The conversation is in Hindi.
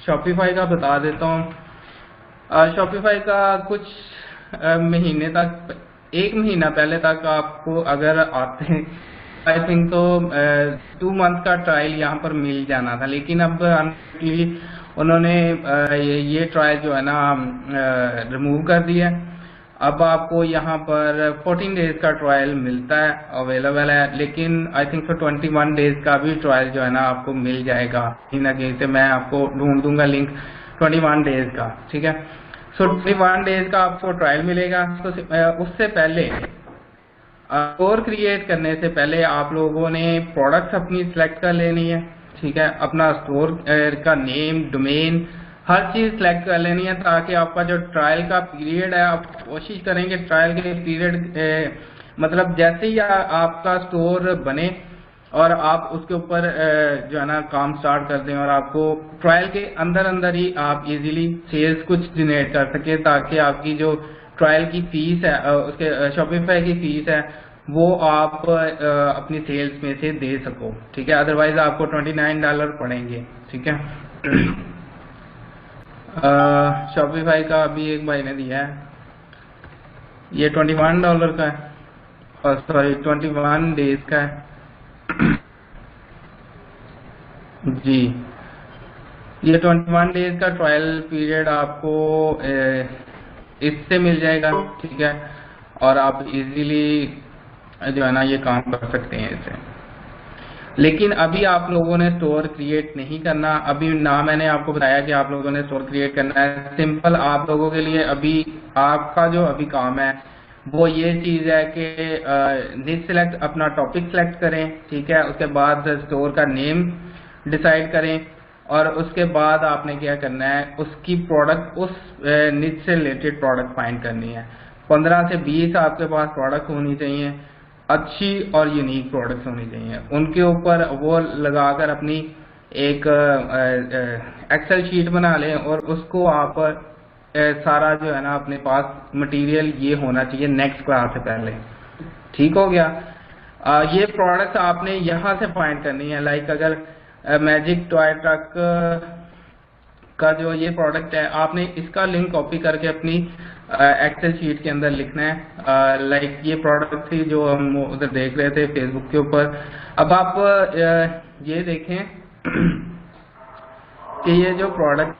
शॉपिफाई का बता देता हूँ। शॉपिफाई का कुछ महीने तक, 1 महीना पहले तक आपको अगर आते हैं आई थिंक तो 2 मंथ का ट्रायल यहाँ पर मिल जाना था, लेकिन अब अनफॉर्चुनेटली उन्होंने ये ट्रायल जो है ना रिमूव कर दिया। अब आपको यहाँ पर 14 डेज का ट्रायल मिलता है, अवेलेबल है, लेकिन आई थिंक तो 21 डेज का भी ट्रायल जो है ना आपको मिल जाएगा कहीं ना कहीं से। मैं आपको ढूंढ दूंगा लिंक 21 डेज का, ठीक है। सो 21 डेज का आपको ट्रायल मिलेगा। तो उससे पहले स्टोर क्रिएट करने से पहले आप लोगों ने प्रोडक्ट्स अपनी सिलेक्ट कर लेनी है, ठीक है। अपना स्टोर का नेम, डोमेन, हर चीज सिलेक्ट कर लेनी है, ताकि आपका जो ट्रायल का पीरियड है, आप कोशिश करेंगे ट्रायल के पीरियड मतलब जैसे ही आपका स्टोर बने और आप उसके ऊपर जो है ना काम स्टार्ट कर दें और आपको ट्रायल के अंदर अंदर ही आप इजीली सेल्स कुछ जनरेट कर सके, ताकि आपकी जो ट्रायल की फीस है, उसके शॉपिफाई की फीस है, वो आप अपनी सेल्स में से दे सको, ठीक है। अदरवाइज आपको $29 पड़ेंगे, ठीक है। शॉपिफाई का अभी एक भाई ने दिया है, ये $21 का है, और सॉरी 21 डेज का है जी। ये 21 डेज का ट्रायल पीरियड आपको इससे मिल जाएगा, ठीक है। और आप इजीली जो है ना ये काम कर सकते हैं इससे। लेकिन अभी आप लोगों ने स्टोर क्रिएट नहीं करना, अभी ना मैंने आपको बताया कि आप लोगों ने स्टोर क्रिएट करना है। सिंपल आप लोगों के लिए अभी आपका जो अभी काम है वो ये चीज है कि निश सिलेक्ट, अपना टॉपिक सिलेक्ट करें, ठीक है। उसके बाद स्टोर का नेम डिसाइड करें, और उसके बाद आपने क्या करना है, उसकी प्रोडक्ट, उस निश से रिलेटेड प्रोडक्ट फाइंड करनी है। 15 से 20 आपके पास प्रोडक्ट होनी चाहिए, अच्छी और यूनिक प्रोडक्ट्स होनी चाहिए। उनके ऊपर वो लगाकर अपनी एक एक्सेल शीट बना लें, और उसको आप सारा जो है ना अपने पास मटेरियल ये होना चाहिए नेक्स्ट क्लास से पहले, ठीक हो गया। ये प्रोडक्ट्स आपने यहाँ से फाइंड करनी है। लाइक अगर मैजिक टॉय ट्रक का जो ये प्रोडक्ट है, आपने इसका लिंक कॉपी करके अपनी एक्सेल शीट के अंदर लिखना है। लाइक ये प्रोडक्ट थी जो हम उधर देख रहे थे फेसबुक के ऊपर। अब आप ये देखें कि ये जो प्रोडक्ट